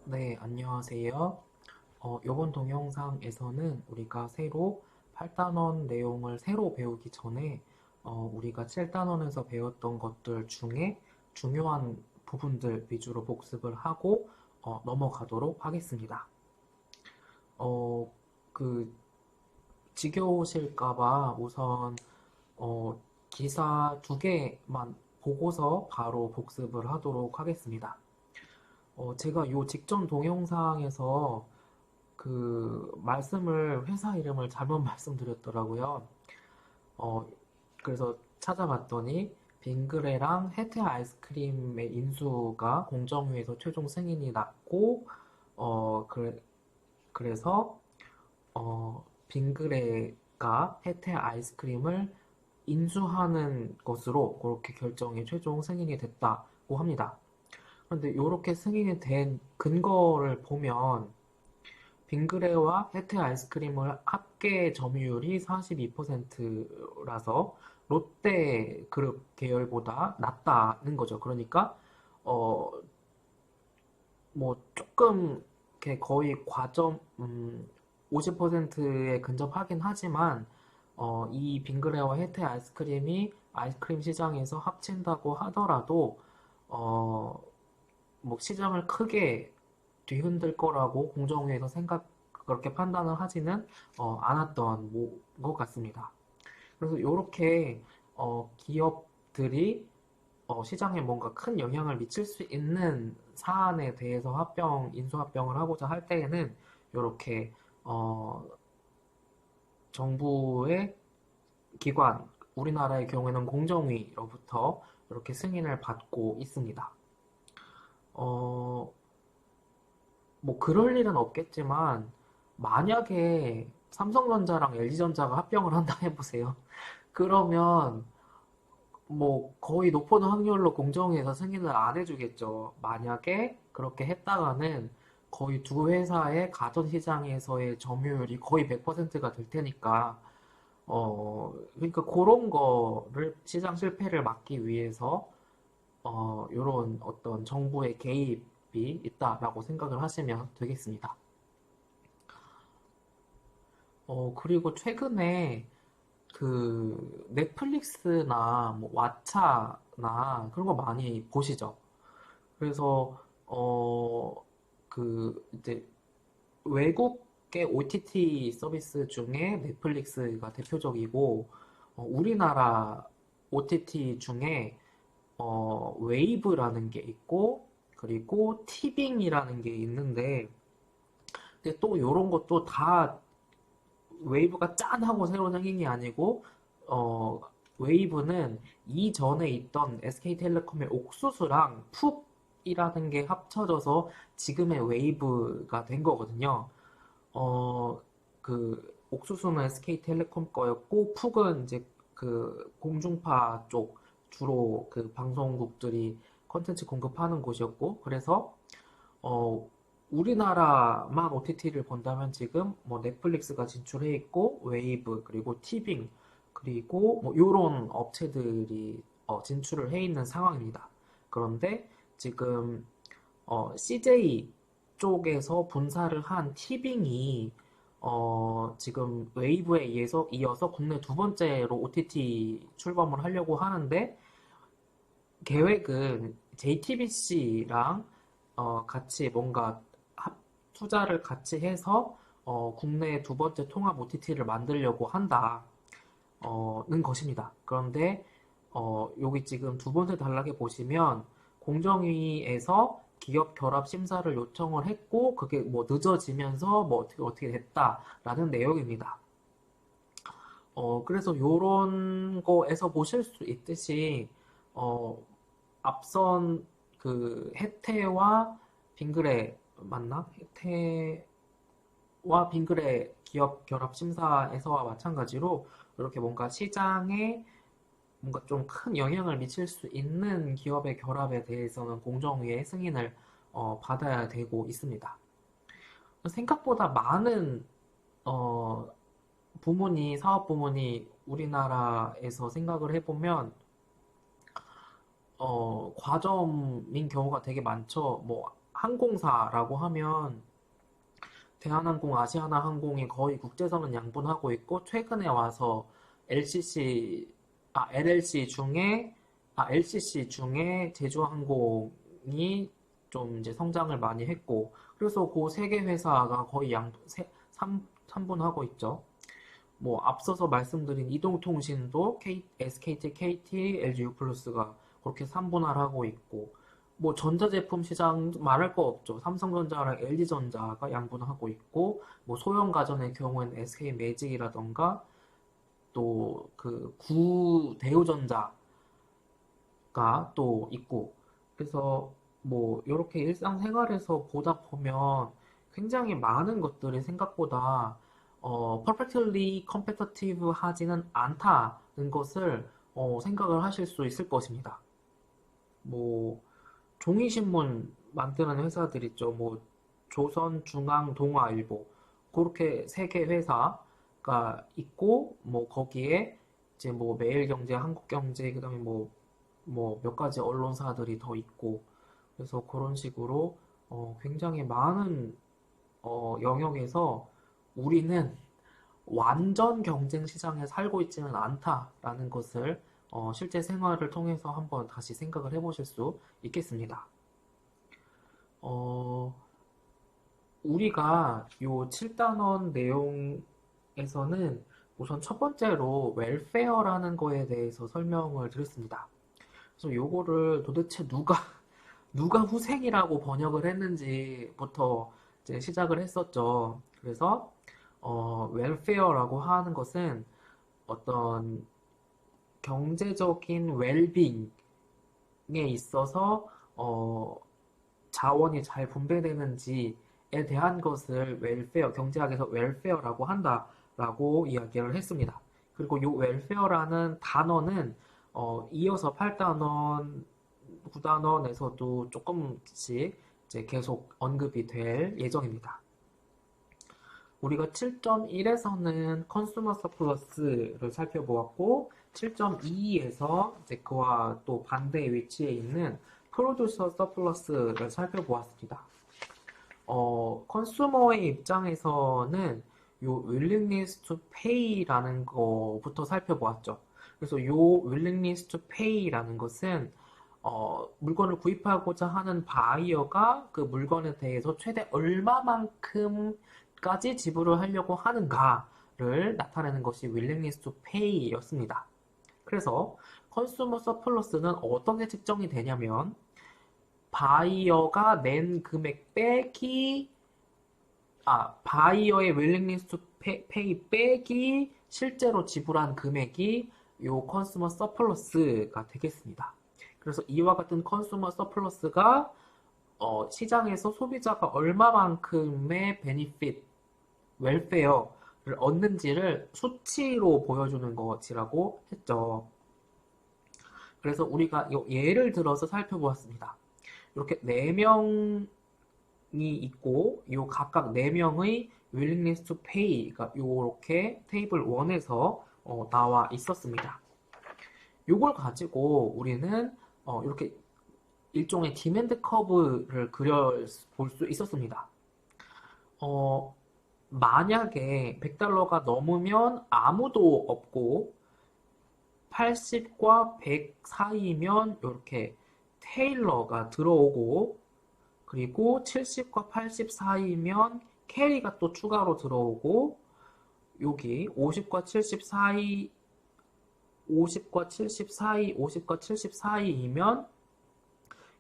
네, 안녕하세요. 이번 동영상에서는 우리가 새로 8단원 내용을 새로 배우기 전에 우리가 7단원에서 배웠던 것들 중에 중요한 부분들 위주로 복습을 하고 넘어가도록 하겠습니다. 어, 그 지겨우실까봐 우선 어, 기사 두 개만 보고서 바로 복습을 하도록 하겠습니다. 제가 요 직전 동영상에서 말씀을, 회사 이름을 잘못 말씀드렸더라고요. 어, 그래서 찾아봤더니, 빙그레랑 혜태 아이스크림의 인수가 공정위에서 최종 승인이 났고, 그래서, 빙그레가 혜태 아이스크림을 인수하는 것으로 그렇게 결정이 최종 승인이 됐다고 합니다. 그런데 이렇게 승인이 된 근거를 보면, 빙그레와 혜태 아이스크림을 합계 점유율이 42%라서 롯데 그룹 계열보다 낮다는 거죠. 그러니까 어 뭐 조금 이렇게 거의 과점 50%에 근접하긴 하지만 이 빙그레와 혜태 아이스크림이 아이스크림 시장에서 합친다고 하더라도 어 뭐 시장을 크게 뒤흔들 거라고 공정위에서 그렇게 판단을 하지는 않았던 것 같습니다. 그래서 이렇게 기업들이 시장에 뭔가 큰 영향을 미칠 수 있는 사안에 대해서 인수합병을 하고자 할 때에는 이렇게 정부의 기관, 우리나라의 경우에는 공정위로부터 이렇게 승인을 받고 있습니다. 어, 뭐 그럴 일은 없겠지만 만약에 삼성전자랑 LG전자가 합병을 한다 해보세요. 그러면 뭐 거의 높은 확률로 공정위에서 승인을 안 해주겠죠. 만약에 그렇게 했다가는 거의 두 회사의 가전시장에서의 점유율이 거의 100%가 될 테니까 그러니까 그런 거를 시장 실패를 막기 위해서 요런 어떤 정부의 개입이 있다라고 생각을 하시면 되겠습니다. 그리고 최근에 넷플릭스나 뭐 왓챠나 그런 거 많이 보시죠? 그래서, 이제 외국의 OTT 서비스 중에 넷플릭스가 대표적이고, 우리나라 OTT 중에, 웨이브라는 게 있고, 그리고 티빙이라는 게 있는데, 근데 또 이런 것도 다 웨이브가 짠 하고 새로 생긴 게 아니고 어 웨이브는 이전에 있던 SK텔레콤의 옥수수랑 푹이라는 게 합쳐져서 지금의 웨이브가 된 거거든요. 옥수수는 SK텔레콤 거였고 푹은 이제 공중파 쪽 주로 방송국들이 컨텐츠 공급하는 곳이었고 그래서 어, 우리나라만 OTT를 본다면 지금 뭐 넷플릭스가 진출해 있고 웨이브 그리고 티빙 그리고 뭐 요런 업체들이 진출을 해 있는 상황입니다. 그런데 지금 CJ 쪽에서 분사를 한 티빙이 지금 웨이브에 이어서 국내 두 번째로 OTT 출범을 하려고 하는데 계획은 JTBC랑 같이 뭔가 투자를 같이 해서 국내 두 번째 통합 OTT를 만들려고 는 것입니다. 그런데 여기 지금 두 번째 단락에 보시면 공정위에서 기업 결합 심사를 요청을 했고 그게 뭐 늦어지면서 뭐 어떻게 됐다라는 내용입니다. 그래서 요런 거에서 보실 수 있듯이 어, 앞선 혜태와 빙그레 맞나? 혜태와 빙그레 기업 결합 심사에서와 마찬가지로 이렇게 뭔가 시장에 뭔가 좀 큰 영향을 미칠 수 있는 기업의 결합에 대해서는 공정위의 승인을 받아야 되고 있습니다. 생각보다 많은 어, 사업 부문이 우리나라에서 생각을 해보면 과점인 경우가 되게 많죠. 뭐, 항공사라고 하면 대한항공, 아시아나항공이 거의 국제선은 양분하고 있고 최근에 와서 LCC 중에 제주항공이 좀 이제 성장을 많이 했고 그래서 그 세 개 회사가 거의 3분하고 있죠. 뭐 앞서서 말씀드린 이동통신도 SKT, KT, LG유플러스가 그렇게 3분할하고 있고 뭐 전자제품 시장 말할 거 없죠. 삼성전자랑 LG전자가 양분하고 있고 뭐 소형 가전의 경우에는 SK매직이라던가 또 그 구대우전자가 또 있고 그래서 뭐 이렇게 일상생활에서 보다 보면 굉장히 많은 것들이 생각보다 perfectly competitive 하지는 않다는 것을 생각을 하실 수 있을 것입니다. 뭐 종이신문 만드는 회사들 있죠. 뭐 조선, 중앙, 동아일보 그렇게 세 개 회사가 있고 뭐 거기에 이제 뭐 매일경제, 한국경제 그다음에 뭐 몇 가지 언론사들이 더 있고 그래서 그런 식으로 굉장히 많은 영역에서 우리는 완전 경쟁 시장에 살고 있지는 않다라는 것을 실제 생활을 통해서 한번 다시 생각을 해보실 수 있겠습니다. 어, 우리가 요 7단원 내용에서는 우선 첫 번째로 웰페어라는 거에 대해서 설명을 드렸습니다. 그래서 요거를 도대체 누가 후생이라고 번역을 했는지부터 이제 시작을 했었죠. 그래서 웰페어라고 하는 것은 어떤 경제적인 웰빙에 있어서 자원이 잘 분배되는지에 대한 것을 경제학에서 웰페어라고 한다라고 이야기를 했습니다. 그리고 이 웰페어라는 단어는 이어서 8단원, 9단원에서도 조금씩 이제 계속 언급이 될 예정입니다. 우리가 7.1에서는 컨슈머 서플러스를 살펴보았고 7.2에서 이제 그와 또 반대 위치에 있는 프로듀서 서플러스를 살펴보았습니다. 컨슈머의 입장에서는 요 willingness to pay라는 거부터 살펴보았죠. 그래서 요 willingness to pay라는 것은 물건을 구입하고자 하는 바이어가 그 물건에 대해서 최대 얼마만큼까지 지불을 하려고 하는가를 나타내는 것이 willingness to pay였습니다. 그래서 컨슈머 서플러스는 어떻게 측정이 되냐면 바이어가 낸 금액 바이어의 willingness to pay 빼기 실제로 지불한 금액이 요 컨슈머 서플러스가 되겠습니다. 그래서 이와 같은 컨슈머 서플러스가 시장에서 소비자가 얼마만큼의 베니핏, 웰페어를 얻는지를 수치로 보여주는 것이라고 했죠. 그래서 우리가 예를 들어서 살펴보았습니다. 이렇게 4명이 있고 요 각각 4명의 willingness to pay가 이렇게 테이블 1에서 나와 있었습니다. 요걸 가지고 우리는 이렇게 일종의 디맨드 커브를 그려볼 수 있었습니다. 만약에 100달러가 넘으면 아무도 없고 80과 100 사이면 이렇게 테일러가 들어오고 그리고 70과 80 사이면 캐리가 또 추가로 들어오고 여기 50과 70 사이 50과 70 사이, 50과 70 사이이면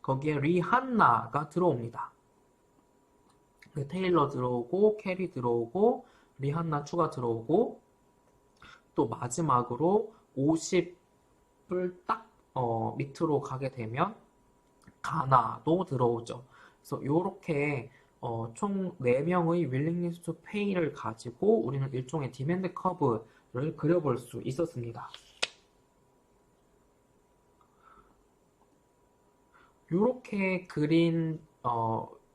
거기에 리한나가 들어옵니다. 테일러 들어오고, 캐리 들어오고, 리한나 추가 들어오고, 또 마지막으로 50을 딱 밑으로 가게 되면 가나도 들어오죠. 그래서 이렇게 총 4명의 willingness to pay를 가지고 우리는 일종의 디맨드 커브를 그려볼 수 있었습니다. 이렇게 그린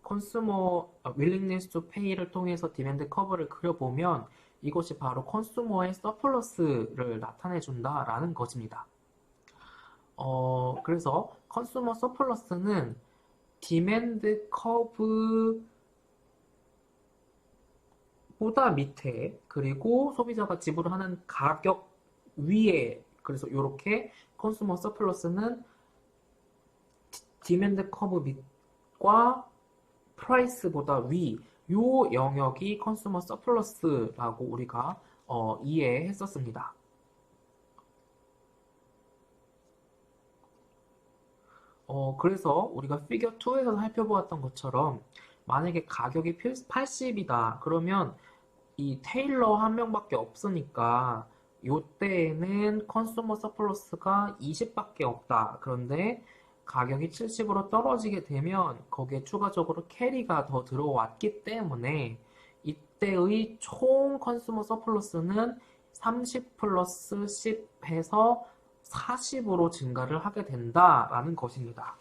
컨슈머 willingness to pay를 통해서 디맨드 커브를 그려보면 이것이 바로 컨슈머의 서플러스를 나타내 준다라는 것입니다. 그래서 컨슈머 서플러스는 디맨드 커브보다 밑에, 그리고 소비자가 지불하는 가격 위에, 그래서 이렇게 컨슈머 서플러스는 디맨드 커브 밑과 프라이스보다 위, 요 영역이 컨슈머 서플러스라고 우리가 이해했었습니다. 그래서 우리가 피겨 2에서 살펴보았던 것처럼 만약에 가격이 80이다. 그러면 이 테일러 한 명밖에 없으니까 요때에는 컨슈머 서플러스가 20밖에 없다. 그런데 가격이 70으로 떨어지게 되면 거기에 추가적으로 캐리가 더 들어왔기 때문에 이때의 총 컨슈머 서플러스는 30 플러스 10 해서 40으로 증가를 하게 된다라는 것입니다.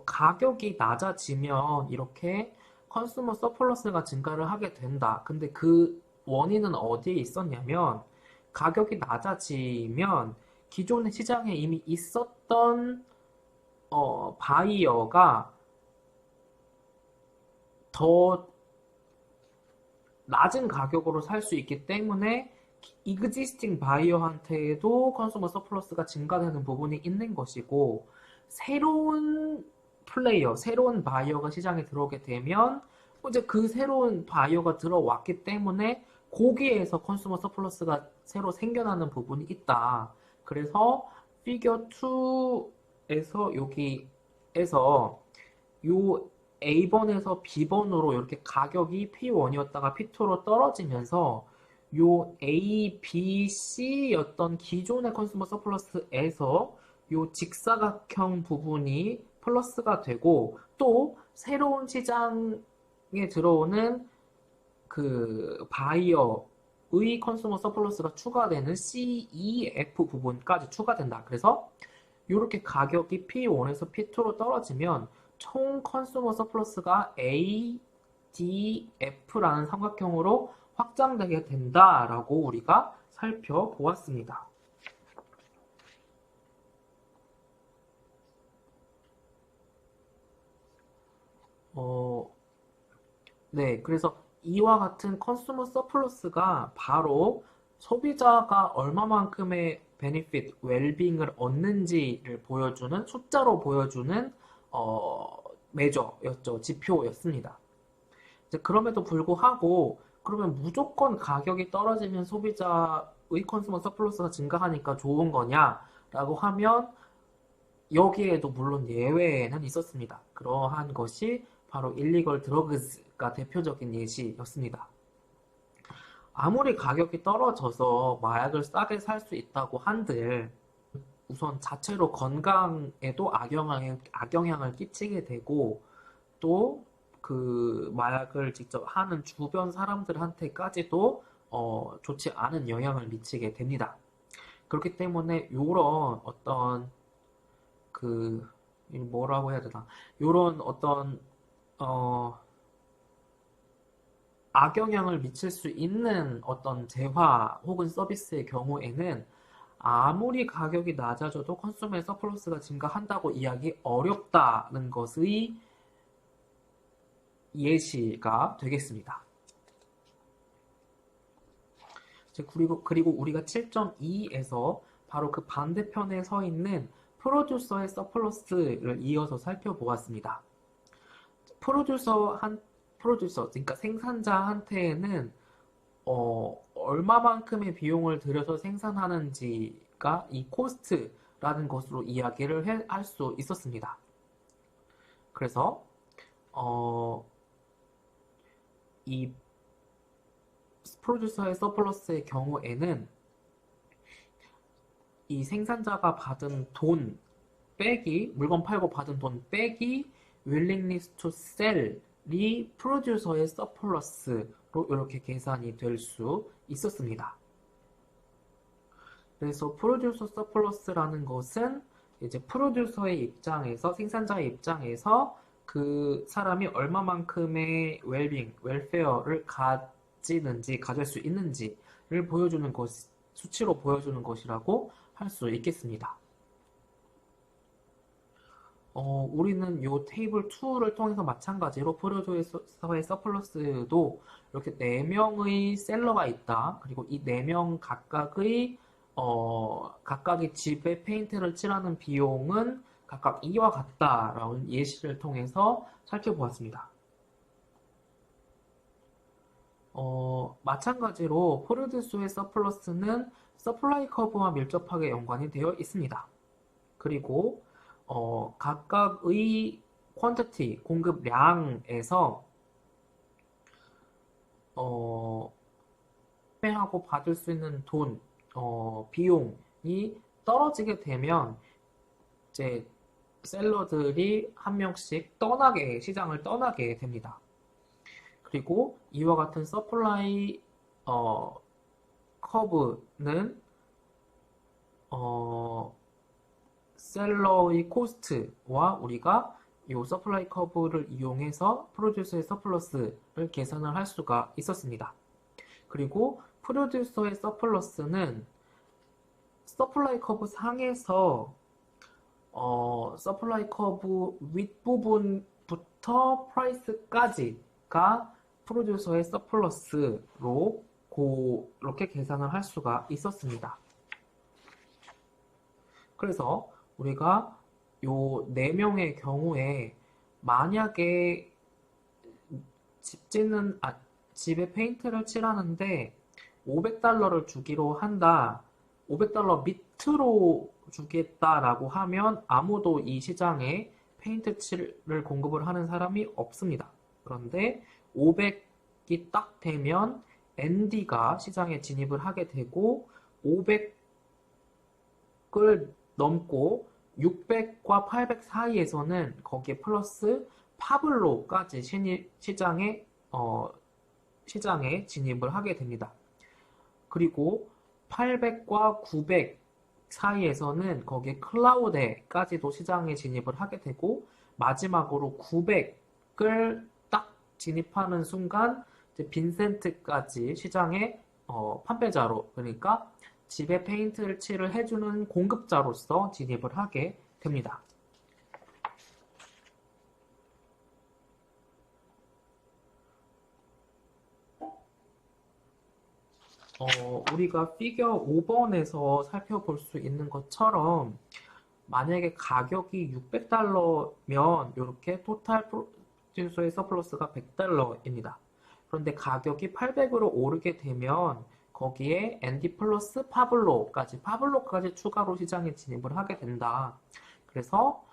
가격이 낮아지면 이렇게 컨슈머 서플러스가 증가를 하게 된다. 근데 그 원인은 어디에 있었냐면 가격이 낮아지면 기존의 시장에 이미 있었던 바이어가 더 낮은 가격으로 살 수 있기 때문에 existing 바이어한테도 컨슈머 서플러스가 증가되는 부분이 있는 것이고 새로운 플레이어, 새로운 바이어가 시장에 들어오게 되면 이제 그 새로운 바이어가 들어왔기 때문에 거기에서 컨슈머 서플러스가 새로 생겨나는 부분이 있다. 그래서 피겨 2에서 여기에서 요 A번에서 B번으로 이렇게 가격이 P1이었다가 P2로 떨어지면서 요 A, B, C였던 기존의 컨슈머 서플러스에서 요 직사각형 부분이 플러스가 되고 또 새로운 시장에 들어오는 그 바이어의 컨슈머 서플러스가 추가되는 C, E, F 부분까지 추가된다. 그래서 이렇게 가격이 P1에서 P2로 떨어지면 총 컨슈머 서플러스가 A, D, F라는 삼각형으로 확장되게 된다라고 우리가 살펴보았습니다. 네, 그래서 이와 같은 컨슈머 서플러스가 바로 소비자가 얼마만큼의 베니핏, 웰빙을 얻는지를 보여주는 숫자로 보여주는 메저였죠. 지표였습니다. 이제 그럼에도 불구하고 그러면 무조건 가격이 떨어지면 소비자의 컨슈머 서플러스가 증가하니까 좋은 거냐라고 하면 여기에도 물론 예외는 있었습니다. 그러한 것이 바로 일리걸 드러그즈가 대표적인 예시였습니다. 아무리 가격이 떨어져서 마약을 싸게 살 수 있다고 한들 우선 자체로 건강에도 악영향을 끼치게 되고 또 그 마약을 직접 하는 주변 사람들한테까지도 좋지 않은 영향을 미치게 됩니다. 그렇기 때문에 이런 어떤 그 뭐라고 해야 되나 이런 어떤 악영향을 미칠 수 있는 어떤 재화 혹은 서비스의 경우에는 아무리 가격이 낮아져도 컨슈머 서플러스가 증가한다고 이야기 어렵다는 것의 예시가 되겠습니다. 그리고 우리가 7.2에서 바로 그 반대편에 서 있는 프로듀서의 서플러스를 이어서 살펴보았습니다. 그러니까 생산자한테는 얼마만큼의 비용을 들여서 생산하는지가 이 코스트라는 것으로 이야기를 할 수 있었습니다. 그래서 이 프로듀서의 서플러스의 경우에는 이 생산자가 받은 돈 빼기 물건 팔고 받은 돈 빼기 willingness to sell이 프로듀서의 서플러스로 이렇게 계산이 될 수 있었습니다. 그래서 프로듀서 서플러스라는 것은 이제 프로듀서의 입장에서 생산자의 입장에서 그 사람이 얼마만큼의 웰페어를 가질 수 있는지를 보여주는 것, 수치로 보여주는 것이라고 할 수 있겠습니다. 우리는 이 테이블 2를 통해서 마찬가지로 프로듀서의 서플러스도 이렇게 4명의 셀러가 있다. 그리고 이 4명 각각의 집에 페인트를 칠하는 비용은 각각 이와 같다라는 예시를 통해서 살펴보았습니다. 마찬가지로 프로듀서의 서플러스는 서플라이 커브와 밀접하게 연관이 되어 있습니다. 그리고 각각의 퀀티티, 공급량에서 판매하고 받을 수 있는 돈, 비용이 떨어지게 되면 이제 셀러들이 한 명씩 시장을 떠나게 됩니다. 그리고 이와 같은 서플라이 커브는 셀러의 코스트와 우리가 이 서플라이 커브를 이용해서 프로듀서의 서플러스를 계산을 할 수가 있었습니다. 그리고 프로듀서의 서플러스는 서플라이 커브 상에서 서플라이 커브 윗부분부터 프라이스까지가 프로듀서의 서플러스로 그렇게 계산을 할 수가 있었습니다. 그래서 우리가 요 4명의 경우에 만약에 집에 페인트를 칠하는데 $500를 주기로 한다. $500 밑으로 주겠다라고 하면 아무도 이 시장에 페인트 칠을 공급을 하는 사람이 없습니다. 그런데 500이 딱 되면 ND가 시장에 진입을 하게 되고 500을 넘고 600과 800 사이에서는 거기에 플러스 파블로까지 시장에 진입을 하게 됩니다. 그리고 800과 900 사이에서는 거기에 클라우데까지도 시장에 진입을 하게 되고 마지막으로 900을 딱 진입하는 순간 이제 빈센트까지 시장에 판매자로, 그러니까 집에 페인트를 칠을 해주는 공급자로서 진입을 하게 됩니다. 우리가 피겨 5번에서 살펴볼 수 있는 것처럼 만약에 가격이 $600면 이렇게 토탈 프로듀서의 서플러스가 $100입니다. 그런데 가격이 800으로 오르게 되면 거기에 ND 플러스 파블로까지 추가로 시장에 진입을 하게 된다. 그래서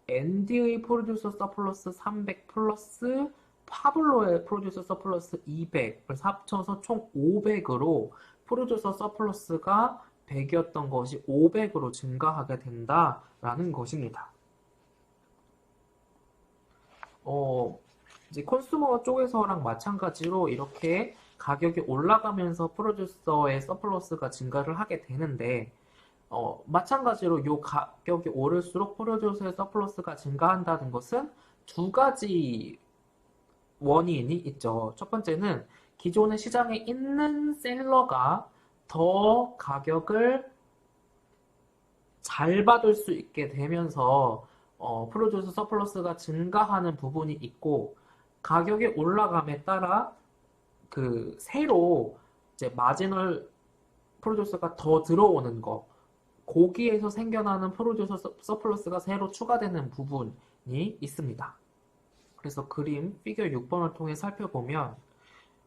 ND의 프로듀서 서플러스 300 플러스 파블로의 프로듀서 서플러스 200을 합쳐서 총 500으로 프로듀서 서플러스가 100이었던 것이 500으로 증가하게 된다라는 것입니다. 이제 컨슈머 쪽에서랑 마찬가지로 이렇게 가격이 올라가면서 프로듀서의 서플러스가 증가를 하게 되는데 마찬가지로 이 가격이 오를수록 프로듀서의 서플러스가 증가한다는 것은 두 가지 원인이 있죠. 첫 번째는 기존의 시장에 있는 셀러가 더 가격을 잘 받을 수 있게 되면서 프로듀서 서플러스가 증가하는 부분이 있고, 가격이 올라감에 따라 새로 이제 마지널 프로듀서가 더 들어오는 거, 거기에서 생겨나는 프로듀서 서플러스가 새로 추가되는 부분이 있습니다. 그래서 그림 피겨 6번을 통해 살펴보면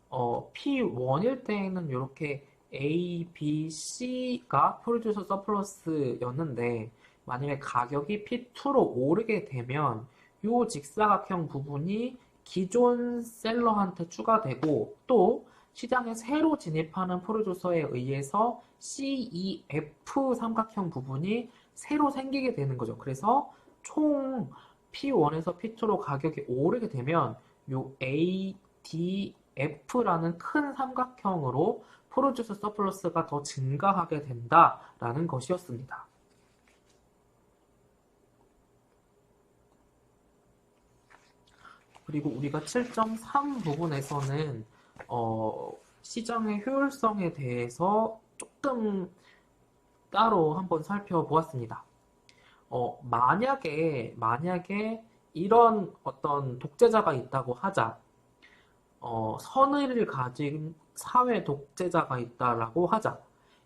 P1일 때에는 이렇게 A, B, C가 프로듀서 서플러스였는데 만약에 가격이 P2로 오르게 되면 이 직사각형 부분이 기존 셀러한테 추가되고 또 시장에 새로 진입하는 프로듀서에 의해서 C, E, F 삼각형 부분이 새로 생기게 되는 거죠. 그래서 총 P1에서 P2로 가격이 오르게 되면 요 A, D, F라는 큰 삼각형으로 프로듀서 서플러스가 더 증가하게 된다라는 것이었습니다. 그리고 우리가 7.3 부분에서는 시장의 효율성에 대해서 조금 따로 한번 살펴보았습니다. 만약에 이런 어떤 독재자가 있다고 하자. 선의를 가진 사회 독재자가 있다라고 하자.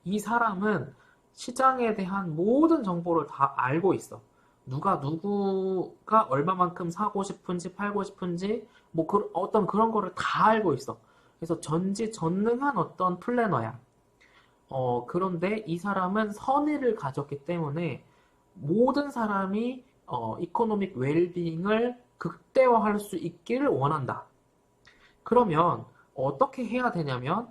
이 사람은 시장에 대한 모든 정보를 다 알고 있어. 누가 얼마만큼 사고 싶은지 팔고 싶은지 뭐 어떤 그런 거를 다 알고 있어. 그래서 전지전능한 어떤 플래너야. 그런데 이 사람은 선의를 가졌기 때문에 모든 사람이 이코노믹 웰빙을 극대화할 수 있기를 원한다. 그러면 어떻게 해야 되냐면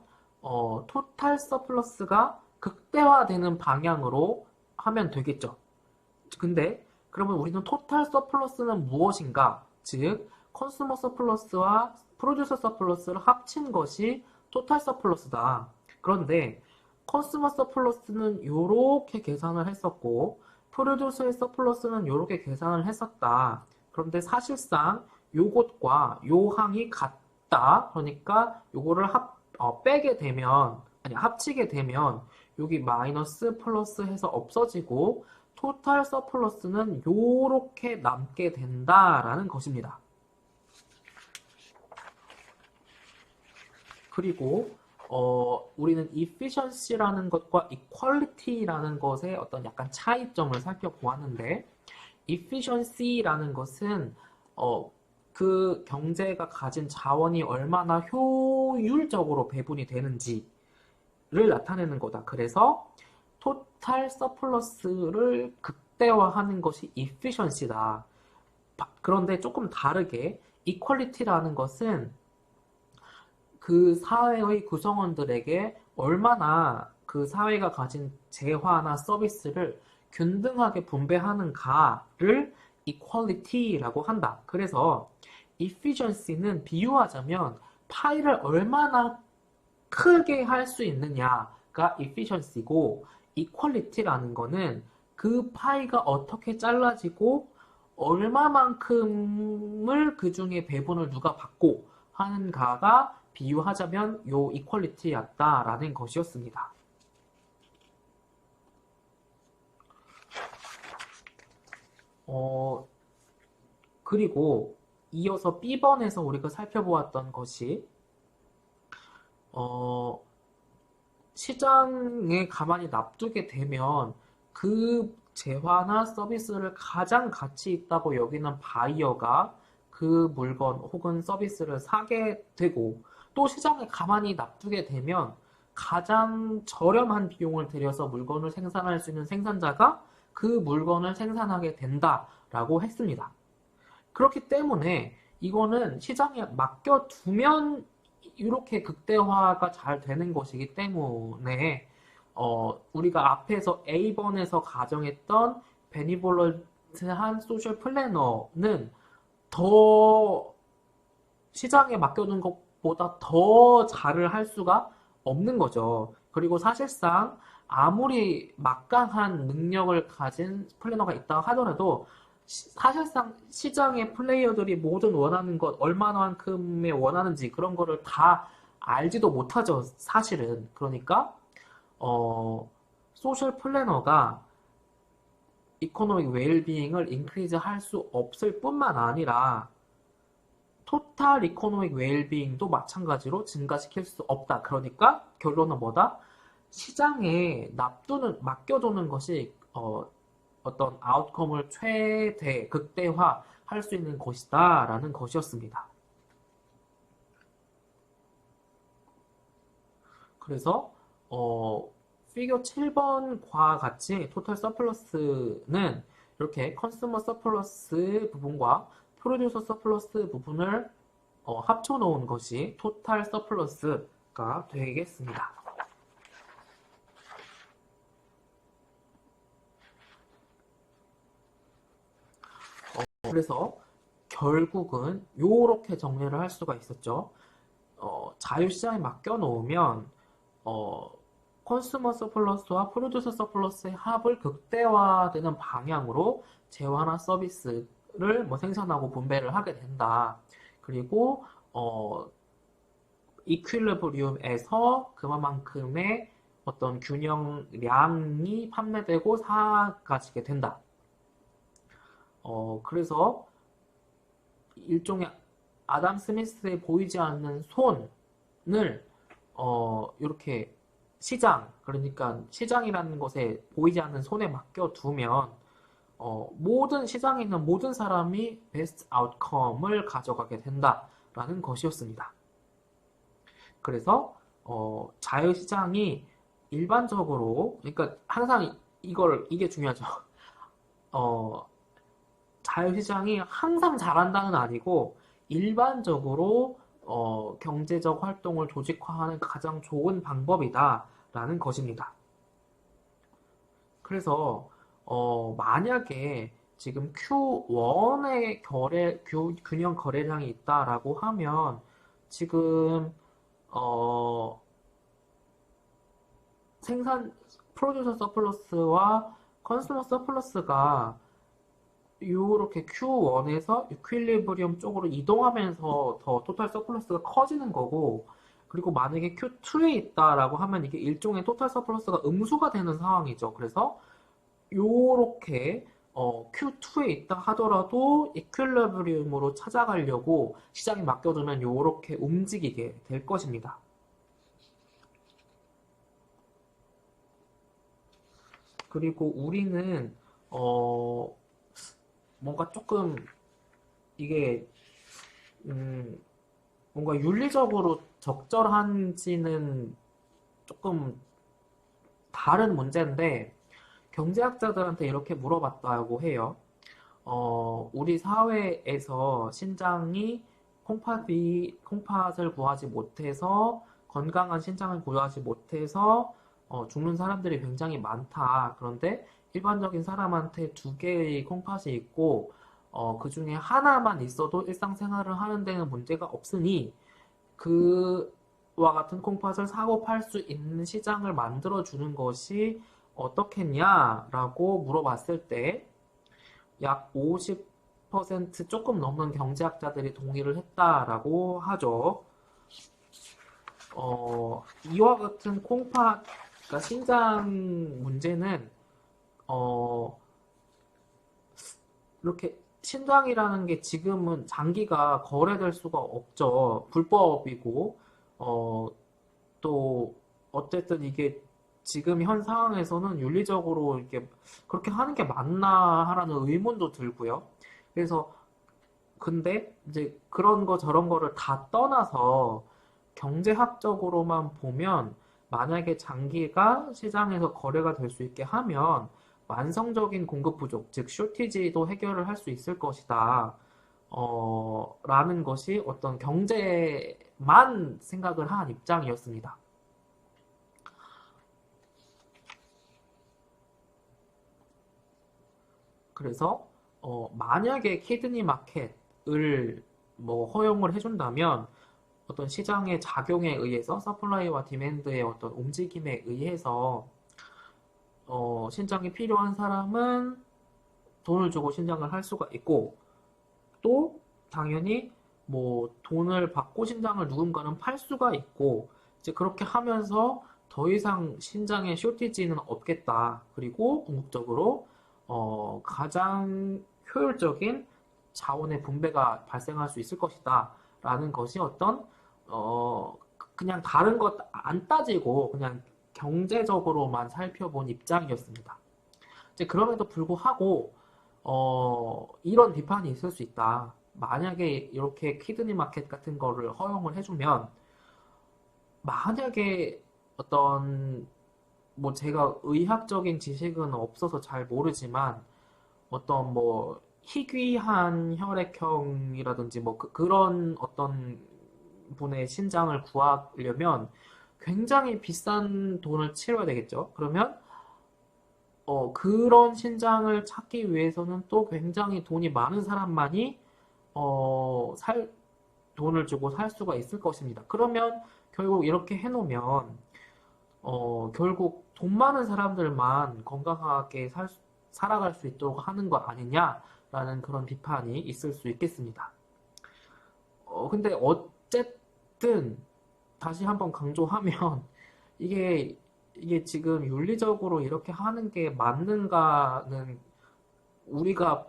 토탈 서플러스가 극대화되는 방향으로 하면 되겠죠. 근데 그러면 우리는 토탈 서플러스는 무엇인가? 즉 컨슈머 서플러스와 프로듀서 서플러스를 합친 것이 토탈 서플러스다. 그런데 컨슈머 서플러스는 이렇게 계산을 했었고 프로듀서의 서플러스는 이렇게 계산을 했었다. 그런데 사실상 요것과 요 항이 같다. 그러니까 요거를 합치게 되면 여기 마이너스 플러스 해서 없어지고 토탈 서플러스는 요렇게 남게 된다라는 것입니다. 그리고 우리는 efficiency라는 것과 equality라는 것의 어떤 약간 차이점을 살펴보았는데 efficiency라는 것은 그 경제가 가진 자원이 얼마나 효율적으로 배분이 되는지를 나타내는 거다. 그래서 토탈 서플러스를 극대화하는 것이 efficiency다. 그런데 조금 다르게 equality라는 것은 그 사회의 구성원들에게 얼마나 그 사회가 가진 재화나 서비스를 균등하게 분배하는가를 equality라고 한다. 그래서 efficiency는 비유하자면 파이를 얼마나 크게 할 수 있느냐가 efficiency고 equality라는 거는 그 파이가 어떻게 잘라지고 얼마만큼을 그 중에 배분을 누가 받고 하는가가 비유하자면 요 equality였다라는 것이었습니다. 그리고 이어서 B번에서 우리가 살펴보았던 것이 시장에 가만히 놔두게 되면 그 재화나 서비스를 가장 가치 있다고 여기는 바이어가 그 물건 혹은 서비스를 사게 되고 또 시장에 가만히 놔두게 되면 가장 저렴한 비용을 들여서 물건을 생산할 수 있는 생산자가 그 물건을 생산하게 된다라고 했습니다. 그렇기 때문에 이거는 시장에 맡겨두면 이렇게 극대화가 잘 되는 것이기 때문에 우리가 앞에서 A번에서 가정했던 베니볼런트한 소셜 플래너는 더 시장에 맡겨둔 것보다 더 잘을 할 수가 없는 거죠. 그리고 사실상 아무리 막강한 능력을 가진 플래너가 있다 하더라도 사실상 시장의 플레이어들이 모든 원하는 것, 얼마만큼의 원하는지 그런 거를 다 알지도 못하죠, 사실은. 그러니까, 소셜 플래너가 이코노믹 웰비잉을 인크리즈 할 수 없을 뿐만 아니라, 토탈 이코노믹 웰비잉도 마찬가지로 증가시킬 수 없다. 그러니까, 결론은 뭐다? 시장에 맡겨두는 것이, 어떤 아웃컴을 극대화 할 수 있는 것이다 라는 것이었습니다. 그래서 피겨 7번과 같이 토탈 서플러스는 이렇게 컨슈머 서플러스 부분과 프로듀서 서플러스 부분을 합쳐 놓은 것이 토탈 서플러스가 되겠습니다. 그래서 결국은 이렇게 정리를 할 수가 있었죠. 자유시장에 맡겨놓으면 컨슈머 서플러스와 프로듀서 서플러스의 합을 극대화되는 방향으로 재화나 서비스를 생산하고 분배를 하게 된다. 그리고 이퀄리브리움에서 그만큼의 어떤 균형량이 판매되고 사가지게 된다. 그래서 일종의 아담 스미스의 보이지 않는 손을 이렇게 시장, 그러니까 시장이라는 것에 보이지 않는 손에 맡겨두면 모든 시장에 있는 모든 사람이 베스트 아웃컴을 가져가게 된다라는 것이었습니다. 그래서 자유시장이 일반적으로, 그러니까 항상 이게 중요하죠. 어, 자유시장이 항상 잘한다는 아니고 일반적으로 경제적 활동을 조직화하는 가장 좋은 방법이다라는 것입니다. 그래서 만약에 지금 Q1의 균형 거래량이 있다라고 하면 지금 생산 프로듀서 서플러스와 컨슈머 서플러스가 이렇게 Q1에서 이퀄리브리엄 쪽으로 이동하면서 더 토탈 서플러스가 커지는 거고, 그리고 만약에 Q2에 있다라고 하면 이게 일종의 토탈 서플러스가 음수가 되는 상황이죠. 그래서 요렇게 Q2에 있다 하더라도 이퀄리브리엄으로 찾아가려고 시장에 맡겨두면 요렇게 움직이게 될 것입니다. 그리고 우리는 뭔가 조금 이게 뭔가 윤리적으로 적절한지는 조금 다른 문제인데 경제학자들한테 이렇게 물어봤다고 해요. 우리 사회에서 신장이 콩팥을 구하지 못해서 건강한 신장을 구하지 못해서 죽는 사람들이 굉장히 많다. 그런데 일반적인 사람한테 두 개의 콩팥이 있고 그 중에 하나만 있어도 일상생활을 하는 데는 문제가 없으니 그와 같은 콩팥을 사고 팔 수 있는 시장을 만들어주는 것이 어떻겠냐라고 물어봤을 때 약 50% 조금 넘는 경제학자들이 동의를 했다라고 하죠. 이와 같은 콩팥, 그러니까 신장 문제는 이렇게 신장이라는 게 지금은 장기가 거래될 수가 없죠. 불법이고, 또 어쨌든 이게 지금 현 상황에서는 윤리적으로 이렇게 그렇게 하는 게 맞나 하라는 의문도 들고요. 그래서 근데 이제 그런 거 저런 거를 다 떠나서 경제학적으로만 보면 만약에 장기가 시장에서 거래가 될 수 있게 하면 완성적인 공급 부족, 즉 쇼티지도 해결을 할 수 있을 것이다. 라는 것이 어떤 경제만 생각을 한 입장이었습니다. 그래서 만약에 키드니 마켓을 뭐 허용을 해준다면 어떤 시장의 작용에 의해서 서플라이와 디맨드의 어떤 움직임에 의해서 신장이 필요한 사람은 돈을 주고 신장을 할 수가 있고 또 당연히 뭐 돈을 받고 신장을 누군가는 팔 수가 있고 이제 그렇게 하면서 더 이상 신장의 쇼티지는 없겠다. 그리고 궁극적으로 가장 효율적인 자원의 분배가 발생할 수 있을 것이다. 라는 것이 어떤 그냥 다른 것 안 따지고 그냥 경제적으로만 살펴본 입장이었습니다. 이제 그럼에도 불구하고 이런 비판이 있을 수 있다. 만약에 이렇게 키드니 마켓 같은 거를 허용을 해주면 만약에 어떤 뭐 제가 의학적인 지식은 없어서 잘 모르지만 어떤 뭐 희귀한 혈액형이라든지 뭐 그런 어떤 분의 신장을 구하려면 굉장히 비싼 돈을 치러야 되겠죠. 그러면 그런 신장을 찾기 위해서는 또 굉장히 돈이 많은 사람만이 어, 살 돈을 주고 살 수가 있을 것입니다. 그러면 결국 이렇게 해놓으면 결국 돈 많은 사람들만 건강하게 살아갈 수 있도록 하는 거 아니냐라는 그런 비판이 있을 수 있겠습니다. 근데 어쨌든 다시 한번 강조하면 이게 이게 지금 윤리적으로 이렇게 하는 게 맞는가는 우리가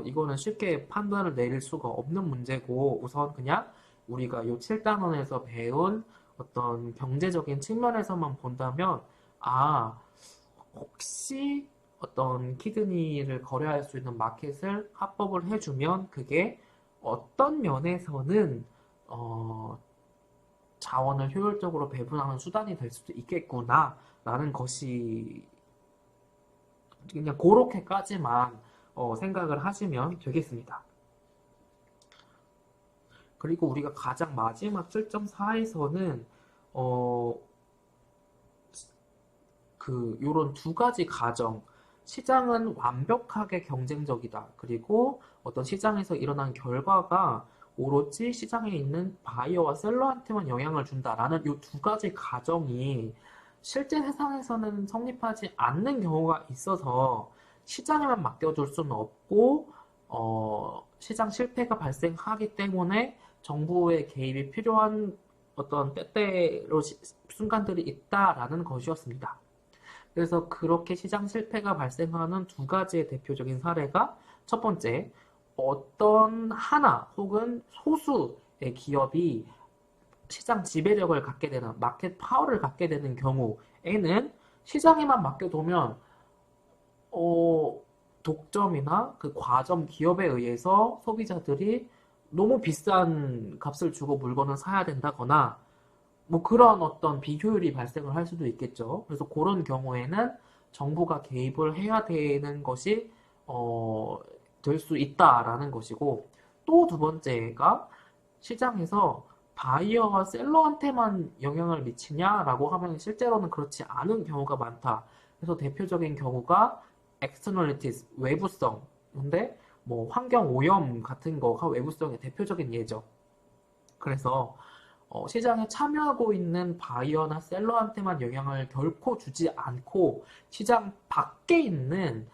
이거는 쉽게 판단을 내릴 수가 없는 문제고 우선 그냥 우리가 요 7단원에서 배운 어떤 경제적인 측면에서만 본다면 아, 혹시 어떤 키드니를 거래할 수 있는 마켓을 합법을 해주면 그게 어떤 면에서는 어, 자원을 효율적으로 배분하는 수단이 될 수도 있겠구나라는 것이 그냥 그렇게까지만 생각을 하시면 되겠습니다. 그리고 우리가 가장 마지막 7.4에서는 요런 두 가지 가정, 시장은 완벽하게 경쟁적이다. 그리고 어떤 시장에서 일어난 결과가 오로지 시장에 있는 바이어와 셀러한테만 영향을 준다라는 이 두 가지 가정이 실제 세상에서는 성립하지 않는 경우가 있어서 시장에만 맡겨둘 수는 없고, 시장 실패가 발생하기 때문에 정부의 개입이 필요한 어떤 때때로 순간들이 있다라는 것이었습니다. 그래서 그렇게 시장 실패가 발생하는 두 가지의 대표적인 사례가 첫 번째, 어떤 하나 혹은 소수의 기업이 시장 지배력을 갖게 되는 마켓 파워를 갖게 되는 경우에는 시장에만 맡겨두면 독점이나 그 과점 기업에 의해서 소비자들이 너무 비싼 값을 주고 물건을 사야 된다거나 뭐 그런 어떤 비효율이 발생을 할 수도 있겠죠. 그래서 그런 경우에는 정부가 개입을 해야 되는 것이 될 수 있다라는 것이고 또 두 번째가 시장에서 바이어와 셀러한테만 영향을 미치냐라고 하면 실제로는 그렇지 않은 경우가 많다. 그래서 대표적인 경우가 externalities, 외부성. 근데 뭐 환경 오염 같은 거가 외부성의 대표적인 예죠. 그래서 시장에 참여하고 있는 바이어나 셀러한테만 영향을 결코 주지 않고 시장 밖에 있는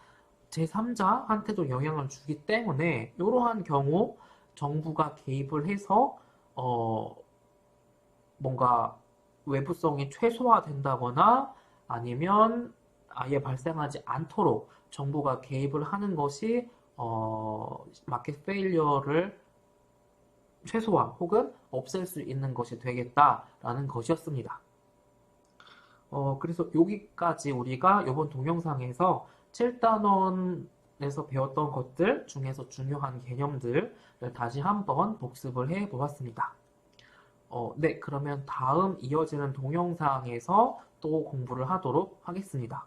제3자한테도 영향을 주기 때문에 이러한 경우 정부가 개입을 해서 뭔가 외부성이 최소화된다거나 아니면 아예 발생하지 않도록 정부가 개입을 하는 것이 마켓 페일리어를 최소화 혹은 없앨 수 있는 것이 되겠다라는 것이었습니다. 그래서 여기까지 우리가 이번 동영상에서 7단원에서 배웠던 것들 중에서 중요한 개념들을 다시 한번 복습을 해 보았습니다. 네, 그러면 다음 이어지는 동영상에서 또 공부를 하도록 하겠습니다.